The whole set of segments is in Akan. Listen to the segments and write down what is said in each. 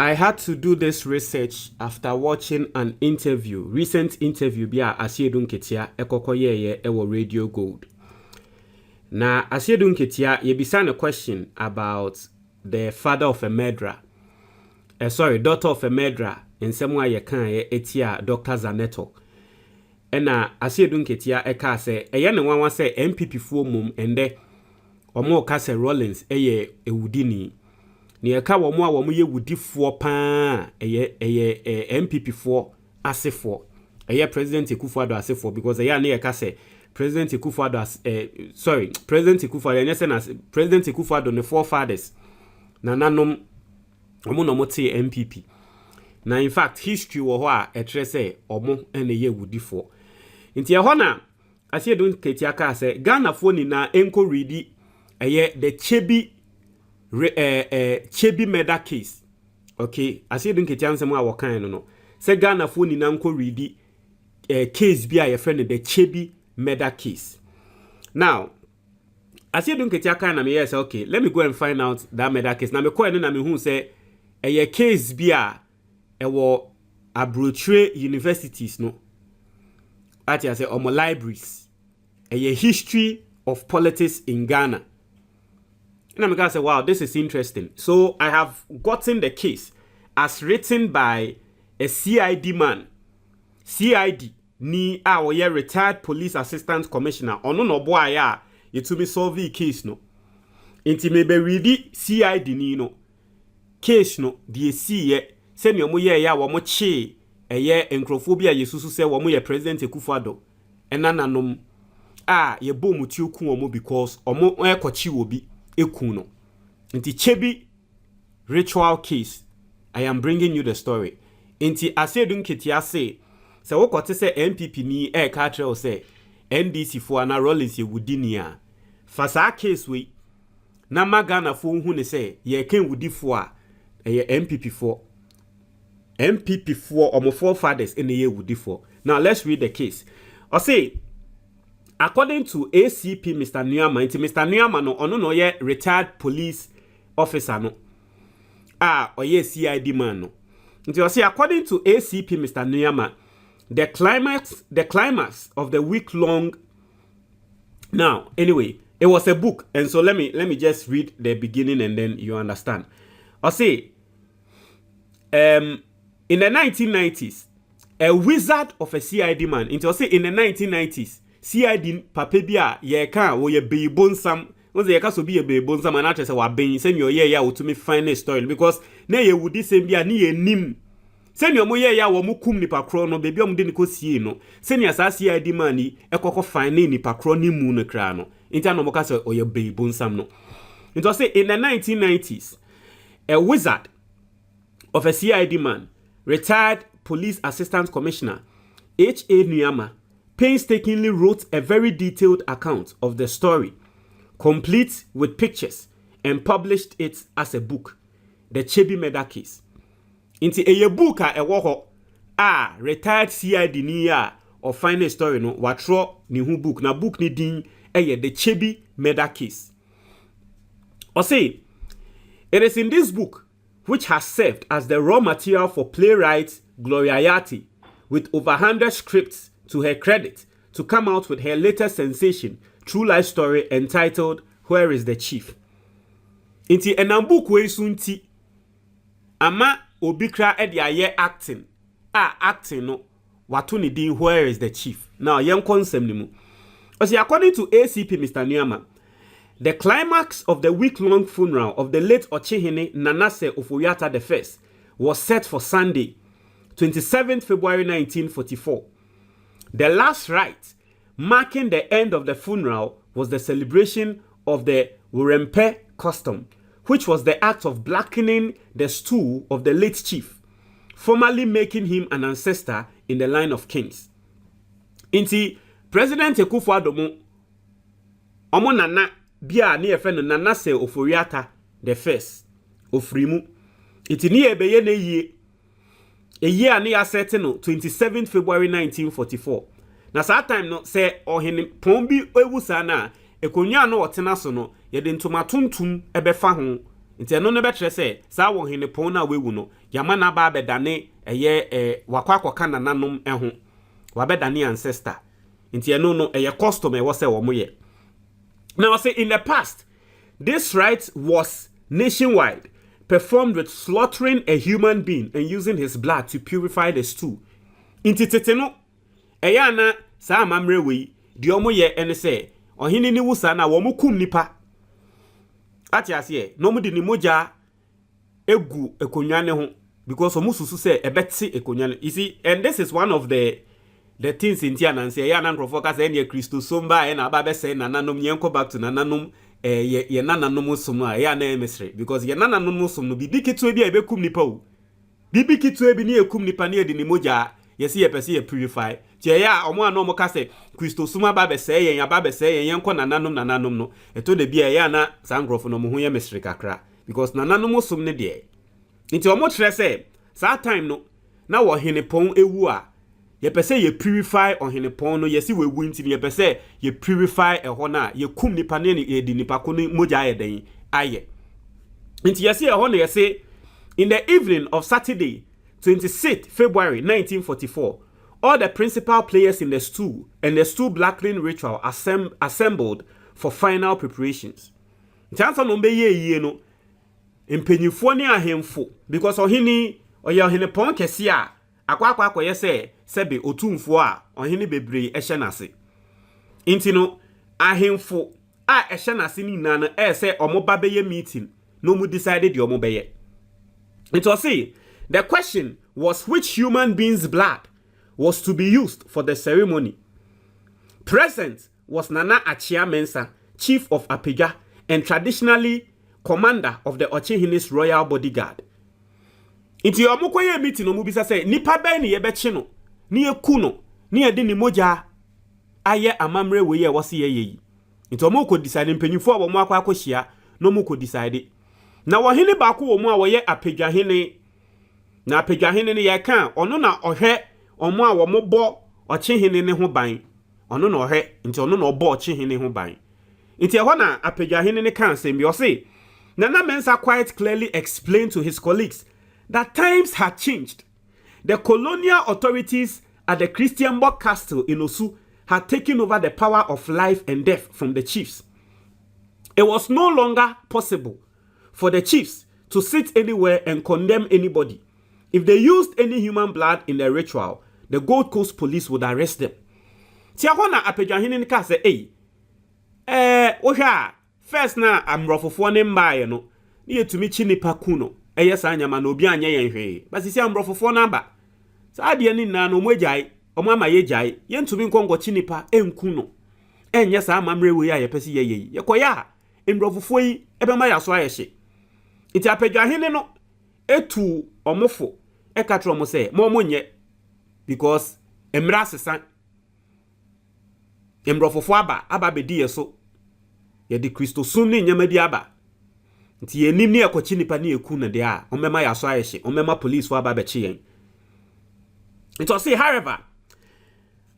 I had to do this research after watching an recent interview by Aseidu Nketia ekokoyeye ewo Radio Gold. Na Aseidu Nketia yebisa a question about the father of a murderer. Daughter of a murderer in semwa ye kan etia Dr. Zaneto. Ena Aseidu Nketia eka se eye ne wanwa se MPP fuo mum ende omo ka se Rollins eye ewudini. Ni eka womo a womo ye wudifuo pa eye MPP fuo asefo. Eye President Akufo Addo asefo because eye na eka se President Akufo Addo President Akufo Addo nyese na President Akufo Addo ne forefathers na nanom omo no mote MPP. Na in fact history wo ho a etre se omo ene ye wudifo. Nti e ho na Aseidu Nketia ka se Ghana fo ni na enko readi eye the Chebi murder case. Okay, Aseidu Nketia nsem a wokan no se Ghana fo ni na enko readi case bi a ye friend the Chebi murder case. Now Aseidu Nketia kan na me yes okay, let me go and find out that murder case. Na me call na me hu se eye case bi a ewo abrochre universities no ati say omo libraries eye history of politics in Ghana. And I'm gonna say wow, this is interesting. So I have gotten the case as written by a CID man. CID ni a oye retired police assistant commissioner ono no boy ya yetumi solve the case no. Inti me be read CID ni no case no the see se ni omo ye ya wo mo che eye encrophobia yesusu se wo mo ye President Akufo Addo enananom ye bom ti oku omo because omo ekochi obi eku no. Inti Chebi ritual case, I am bringing you the story. Inti Aseidu Nketia say se wokote se MPP ni ka tre o se NDC fo ana Rollins ye wudini a fasa case we na magana fo hu ne se ye ken wudifo a ye MPP fo omo forefathers in the year wudifo. Now let's read the case. I say according to ACP Mr. Nyama, Mr. Nyama no ono no ye retired police officer no or ye CID man no. Nti I say according to ACP Mr. Nyama, the climax of the week-long. Now, anyway, it was a book, and so let me just read the beginning and then you understand. I say, in the 1990s, a wizard of a CID man. Into say in the 1990s, CID papebia ye kan wo ye be bonsam. Once ye ka so be ye be bonsam and actually say wa ben say your ye ya wo to me find a story because na ye wudi sem bia ni ye nim. Seni omo ye ya wo mu kum nipa kro no bebi omo de ni ko sie no seni asa CID man ni ekoko fine nipa kro ni mu no kra no ntia no mo ka se oye be bonsam no. Into say in the 1990s, a wizard of a CID man, retired police assistant commissioner H.A. Nyama, painstakingly wrote a very detailed account of the story, complete with pictures, and published it as a book, The Chebi Murder Case. Inti eye book a ewo ho retired CID ni or find a story no watro ni hu book na book ni din eye The Chebi Murder Case. Or say it is in this book which has served as the raw material for playwright Gloria Yati, with over 100 scripts to her credit, to come out with her latest sensation, true life story entitled Where is the Chief? Inti enambook we sunti ama obikra edi aye acting acting no watu ni din Where is the Chief? Now yen konsem ni mu. According to ACP Mr. Nyama, the climax of the week-long funeral of the late Ochihene Nanase Ofoyata I was set for Sunday, 27th February 1944. The last rite, marking the end of the funeral, was the celebration of the Wurempe custom, which was the act of blackening the stool of the late chief, formally making him an ancestor in the line of kings. Inti President Akufo Addo omo nana bia ne yefe no Nanase Ofoyata the first ofrimu iti ni ebeye na yie eye ani asete no 27th February 1944 na sa time no se ohene pombi ewusa na ekonwa no otena so no ye de ntoma tuntum ebefa ho nti eno no betre say sa wo hene pon na wewu no yama na ba bedane eye wakwa nananom eho wa bedane ancestor nti eno no eye custom e wo say wo moye. Now I say in the past this rite was nationwide, performed with slaughtering a human being and using his blood to purify the stew. Inti tete no eya na sa amamre we di omo ye ene say ohini ni wusa na wo kum nipa ati ase no mu di ni moja egu ekonwa ne ho because omo susu say ebeti ekonwa. You see, and this is one of the things in tia nan say ya nan crofo ka say ne Kristo somba e na aba be say nananom yenko back to nananom ye nananom som a ya na emesre because ye nananom som no bibi ketu bi e be kum nipa o bibi ketu bi ne ekum nipa ne di ni moja ye see ye pese ye purify tie ya omo ano mo ka say Kristo soma ba be say yen aba be say yen yenko nananom no eto de bi e ya na san crofo no mo ho ye mesre kakra because nananom som ne de nti omo kire say sa time no na wo hene pon ewu a ye pese ye purify on hene pon no ye si wewu nti ye pese ye purify e ho na ye kum nipa ne ye di nipa ko no moja ye den aye nti ye si e ho na ye say in the evening of Saturday 26th February 1944 all the principal players in the stew and the stew blackening ritual assembled for final preparations. Ntansa no be ye no empenyifo ne ahemfo because ohini oye ohene pon kese a akwa yese sebe otumfo a ohene bebre ehye nase inti no ahemfo a ehye nase ni na no say omoba beye meeting no mu decided the omo beye. It was say the question was which human being's blood was to be used for the ceremony. Present was Nana Achia Mensah, chief of Apega and traditionally commander of the Ochihinis royal bodyguard. Inti omokoye meeting no mubisa say nipa ben ni yebechi no ni eku no ni ede ni moja aye amamre we ye wose ye yi. Inti omoko decide mpanyifo a wo mo akwa akohia no moko decide. Na wo hene ba ko wo mo a wo ye apedwahene na apedwahene ne ye kan ono na ohwe omo a wo mo bo ochihene ne ho ban. Ono na ohwe inti ono na obo ochihene ho ban. Inti e ho na apedwahene ne kan sembi o say Nana Mensah quite clearly explained to his colleagues that times had changed. The colonial authorities at the Christianborg Castle in Osu had taken over the power of life and death from the chiefs. It was no longer possible for the chiefs to sit anywhere and condemn anybody. If they used any human blood in the ritual, the Gold Coast police would arrest them. Tiahona apedwahene nka say, first na amrofofo ne mbaye no, ni etumi chi nipa ku no. Eye sa anyama na obi anya yen hwe basisi ambrofofo na ba sa ade ni na no mogyae omo ama ye gyae ye ntumi nkongochi nipa enku no enye sa amamre we ya ye pese ye ye koya ambrofofo yi ebema ya so ayehye iti apedwahene no etu omofo ekatro mo se mo monye because emra sesan ambrofofo aba bedi ye so ye di Kristo sum ni nyamadi aba nti yenim ne ekochi nipa ne eku na de a omema ya so ayehye omema police for ababechi yen. It was say however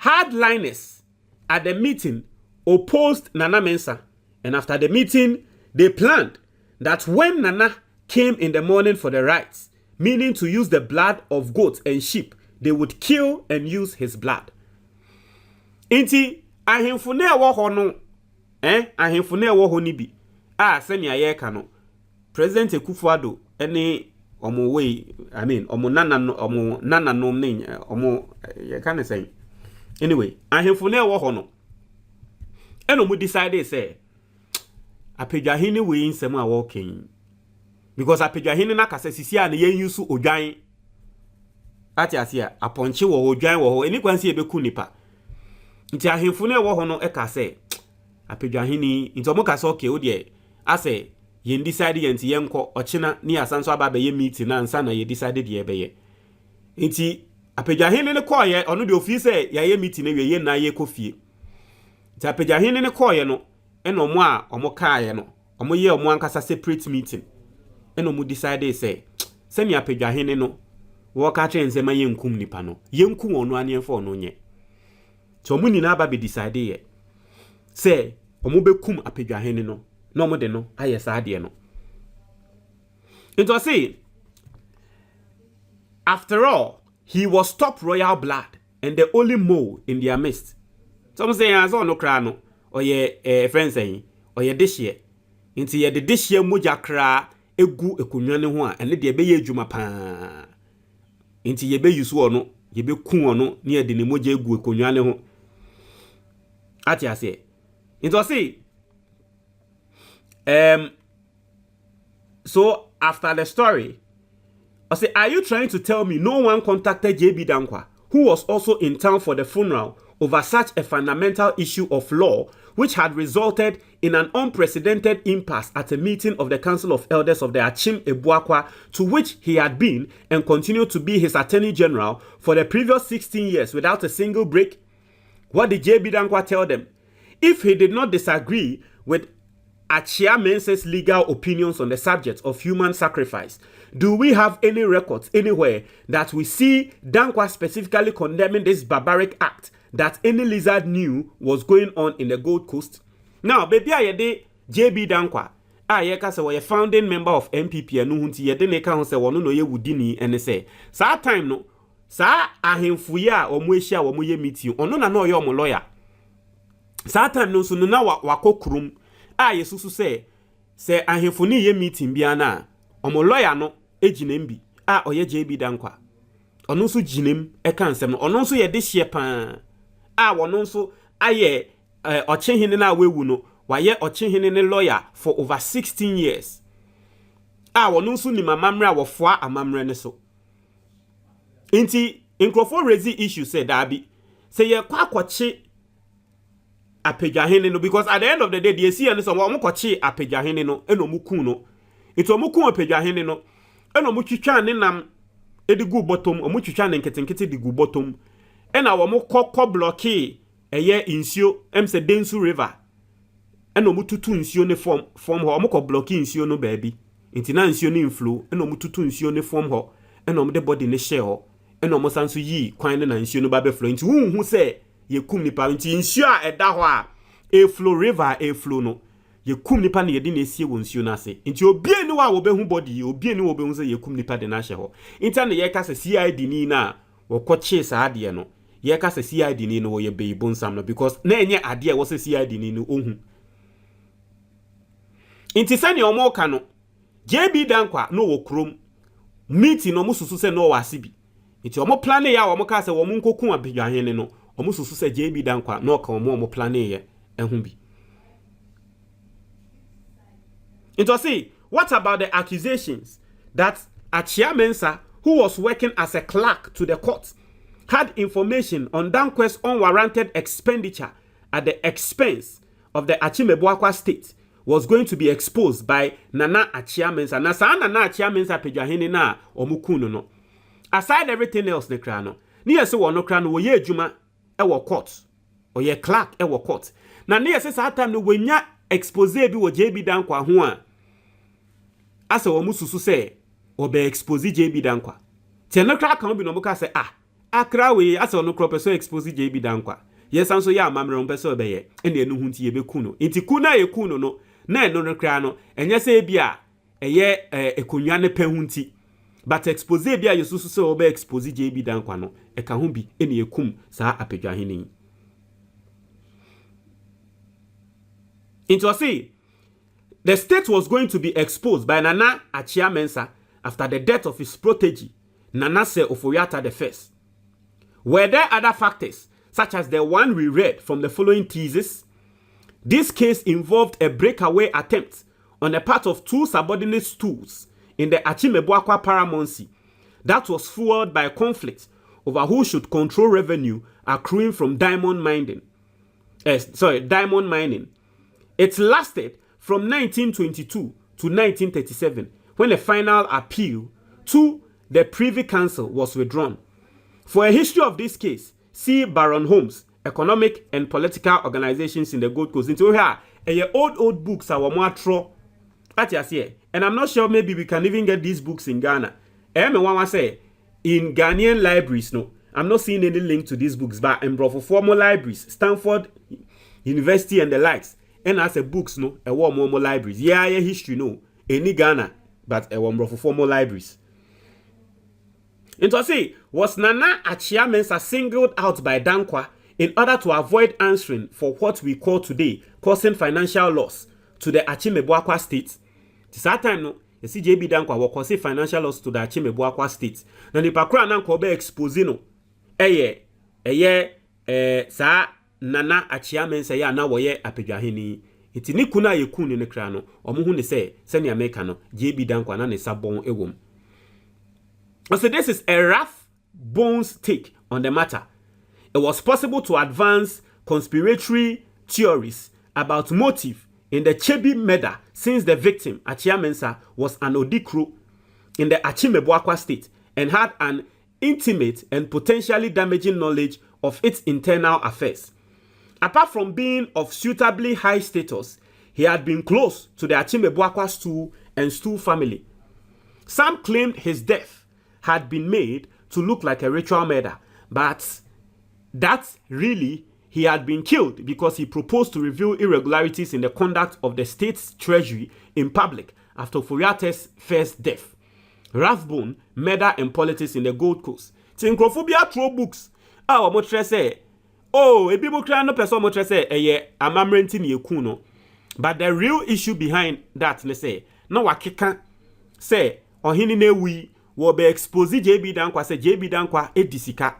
hardliners at the meeting opposed Nana Mensah, and after the meeting they planned that when Nana came in the morning for the rites, meaning to use the blood of goats and sheep, they would kill and use his blood. Inti ahemfo na ewo ho no ahemfo na ewo ho ni bi senya ye ka no President Akufo Addo any omo way omo nana no ne omo ye can say anyway ahemfo na ewo ho no eno mu decide say apedwahene we nsem a walking because apedwahene na kasa sisi a na ye use odwan ati asia aponche wo odwan wo ho eni kwansi ebeku nipa nti ahemfo na ewo ho no e ka say apedwahene nti omo kasa okay o de ase ye decide ye nti yenko ochina ni asanso aba be ye meeting na ansa na ye decide de ye be ye nti apedwahene ne koye ono de ofi say ye meeting na ye na ye kofie nti apedwahene ne koye no eno mo a omo kaaye no omo ye omo ankasa separate meeting eno mo decide say semi apedwahene no wo ka che nzema ye nkum nipa no ye nkum ono anefo ono nye to omo ni na aba be decide ye say omo be kum apedwahene no no mo de no ayesa ade no It was say, after all, he was top royal blood and the only mole in their midst. Some say, I saw no crano, or ye friend saying, or ye this year. Into ye the this year muja cra, a gu a kunyane one, and let ye be ye juma pan. Into ye be you no, ye be kuno near the nemoje gu a kunyane home. Atia say, it was say, so after the story, I say, are you trying to tell me no one contacted JB Danquah, who was also in town for the funeral, over such a fundamental issue of law, which had resulted in an unprecedented impasse at a meeting of the Council of Elders of the Achim Ebuakwa, to which he had been and continued to be his Attorney General for the previous 16 years without a single break? What did JB Danquah tell them? If he did not disagree with Achia Mensah's legal opinions on the subject of human sacrifice, do we have any records anywhere that we see Danquah specifically condemning this barbaric act that any lizard knew was going on in the Gold Coast? Now, baby, I de JB Danquah, I say we a founding member of MPP and no hunti ye de neka ho say wono no ye wudini and say sa time no sa ahemfu ya omo ehia wo mo ye meeting ono na no ye omo lawyer sa time no so no na wakokrum yesusu say ahemfu ni ye meeting bia na omo lawyer no ejinem bi oye JB Danquah ono so jinem e kan sem no ono so ye de hye pa wono so aye ochehene na wewu no waye ochehene ne lawyer for over 16 years wono so ni mamamre wofoa amamre ne so inti inkrofo raise issue say dabi say ye kwa kwache apejahene no, because at the end of the day the see and so wo kwache apejahene no eno mukun no ito mukun apejahene no eno mutwitwa ne nam edigu bottom omutwitwa ne nketenkete digu bottom ena wo mukokko blocky eye insio emse densu river eno mututu insio ne form ho omukọ blocky insio no baabi inti na insio ne inflow eno mututu insio ne form ho eno mde body ne share ho eno mo sanso yi kwan ne na insio no ba be flow inti hu se ye kum nipa inti insio a eda ho a e flow river e flow no ye kum nipa ne ye di na esie wo insio na ase inti obie ni wa wo be hu body obie ni wo be hu se ye kum nipa de na hye ho inti na ye ka se CID ni na wo koche sa ade no ye ka se CID ni no wo ye be bonsam no, because na enye ade wo se CID ni no ohu inti sani omo ka no JB Danquah no wo krom meeting no mususu se no wase bi inti omo plan ya omo ka se wo nkoku abedwahene no omo susu se JB Danquah no ka omo plan ye ehu bi. It was see, what about the accusations that Achia Mensah, who was working as a clerk to the court, had information on Danquah's unwarranted expenditure at the expense of the Achim Ebuakwa state was going to be exposed by Nana Achia Mensah? Na sa Nana Achia Mensah pejahene na omukuno no. Aside everything else ne kra no, ni yese wo no kra no wo ye adwuma e wo court, o ye clerk e wo court. Na ni yese sa time no wenya expose bi wo JB Danquah ho a asa wo mususu se wo be expose JB Danquah. Te no kra kan bi no muka se akra we asa no kro person expose JB Danquah. Yes anso ya amamre person be ye ene enu hunti ye be kuno. Inti kuna ye kuno no na eno no kra no enye se bia eye ekonwa ne pehunti, but expose bia yesusu se wo be expose JB Danquah no e ka ho bi ene ekum saa apedwahene. Into see, the state was going to be exposed by Nana Achia Mensah after the death of his protege, Nanase Ofoyata I. Were there other factors, such as the one we read from the following thesis? This case involved a breakaway attempt on the part of two subordinate stools in the Achim Ebuakwa paramountcy that was fueled by conflict over who should control revenue accruing from diamond mining. It lasted from 1922 to 1937, when a final appeal to the Privy Council was withdrawn. For a history of this case, see Baron Holmes, Economic and Political Organizations in the Gold Coast. Into here, old books are more true. And I'm not sure maybe we can even get these books in Ghana. Say in Ghanaian libraries, no, I'm not seeing any link to these books, but in formal libraries, Stanford University and the likes. And as a books no, a war more libraries. Yeah, history no. Any Ghana, but for formal libraries. It was say, was Nana Achia Mensah singled out by Danquah in order to avoid answering for what we call today causing financial loss to the Achimeboakwa state? This time no, you see JB Danquah will cause financial loss to the Achimeboakwa state. Now the pakura nanko be exposing no, sa Nana Achia Mensah ya na woye apedwaheni. Iti ni kuna yeku ni nekra no, omo hu ne se senia meka no, JB Danquah na ne sabon ewom. So this is a rough bones take on the matter. It was possible to advance conspiratory theories about motive in the Chebi murder since the victim, Achia Mensah, was an Odikru in the Achimeboakwa state and had an intimate and potentially damaging knowledge of its internal affairs. Apart from being of suitably high status, he had been close to the Achimeboakwa stool and stool family. Some claimed his death had been made to look like a ritual murder, but that really he had been killed because he proposed to reveal irregularities in the conduct of the state's treasury in public after Furiate's first death. Rathbone, Murder and Politics in the Gold Coast. Tinkophobia throw books. What say? Oh, a people cry no person what say, I'm renting ye kuno. But the real issue behind that, let's say, no wakika say, or hinine we will be exposed JB Danquah say JB Danquah edisika.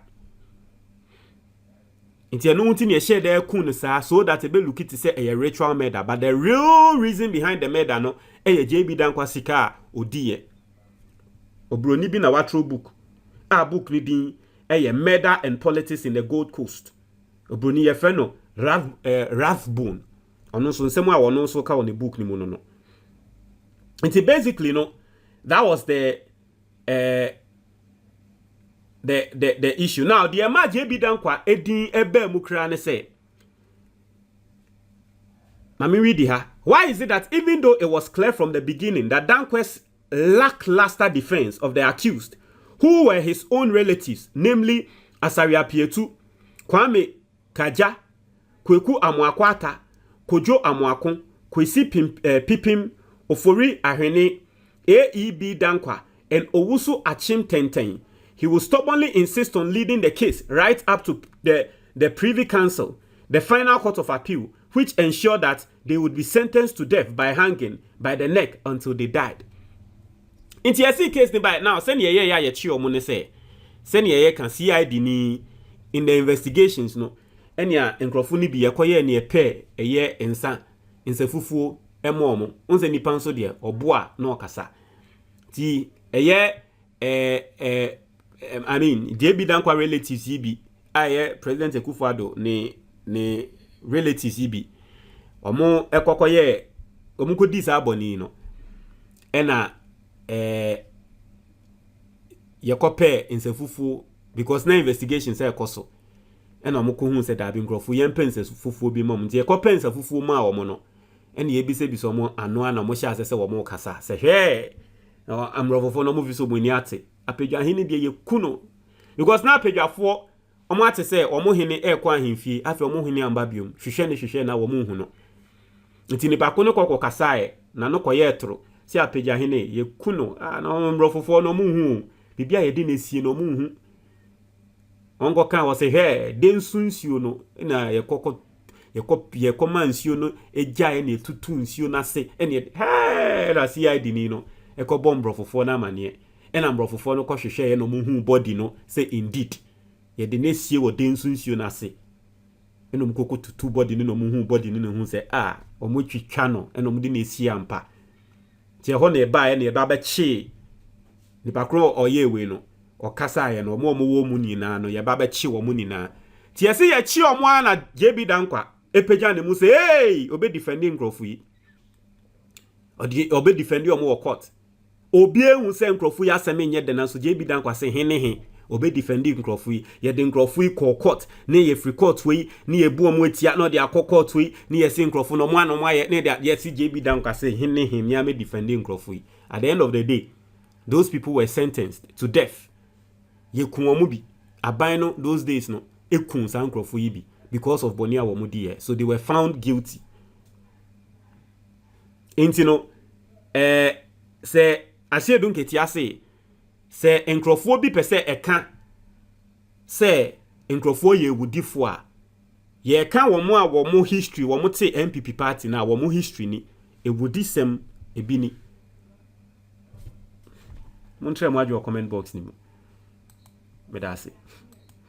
Inti anu unti ne share there kun sa so that e be look it say a ritual murder, but the real reason behind the murder no JB Danquah sika odie. Obroni bi na watro book. A book ni din Murder and Politics in the Gold Coast. Obroni ye fe no Rathbone. Ono so nsemo a wono so ka on the book ni mo no. Inti basically no that was the issue. Now, the Ama JB Danquah edin ebe mukra ne say. Mami read her. Why is it that even though it was clear from the beginning that Danquah's lackluster defense of the accused, who were his own relatives, namely Asaria Pietu, Kwame Kaja, Kweku Amwakwata, Kojo Amwakon, Kwesi Pipim, Ofori Ahene, AEB Danquah, and Owusu Achim Tenten, he will stubbornly insist on leading the case right up to the Privy Council, the final court of appeal, which ensured that they would be sentenced to death by hanging by the neck until they died. In TSC case by now, send ye chio mone say, send ye can CID ni in the investigations no, and ya encrofuni be a koye ni a pair a year in san in sefufu emomo, unse ni panso dear or bois no kasa. Ti a year I mean, JB Danquah relatives be President Akufo Addo ne relatives be omo ekokoye omo ko di sa boni no ena yekope insefufu because na investigation say ekoso ena omo ko hu say da bi nkrofo yempe insefufu bi mom je yekope insefufu ma omo no ena ye bi se bi so mo ano ana mo sha se omo kasa se hwe amrofofo no mo vi so boni ate apedwa hene de ye kuno because na apedwafo omo ate say omo hene ekwa ahemfie afi omo hene amba biom hwehwe na omo hu no nti ni bako no kokko kasae na no koye etro si apedwa hene ye kuno na omrofofo no mo hu bibia ye de na sie no mo hu ongo kan wo say he de nsunsuo no na ye kokko ye komansuo no ejae na etutu nsuo na se ene he la CID ni no ekobom mrofofo na mane and ambrofofo no kohwehwe no mo hu body no say indeed ye de na sie wo de nsunsuo na se enom koko tutu body no mo hu body no hu say omo twitwa no enom de na sie ampa tie ho na eba na eba ba chi ni pakro oye we no okasa ye no omo wo mu nyina no ye ba ba chi wo mu nyina tie se ye chi omo na JB Danquah epeja ne mu say hey obe defending nkrofo yi obe defending omo court obi ehun se nkrofo ya asem nye de na so JB Danquah se he obe defending nkrofo yi ye de nkrofo yi court ne ye free court we ne ye bu omo atia no de court we ne ye se nkrofo no mo anom aye ne de ye se JB Danquah se he ya me defending nkrofo yi. At the end of the day, those people were sentenced to death. Ye kun omo bi aban no those days no ekun san nkrofo yi bi because of bonia wo mo die, so they were found guilty. Intino say Aseidu Nketia se enkrofo bi pese eka se enkrofo ye wudifo a ye ka wo history wo te MPP party na wo history ni ewudisem ebi ni montre mo adwo comment box ni mo medase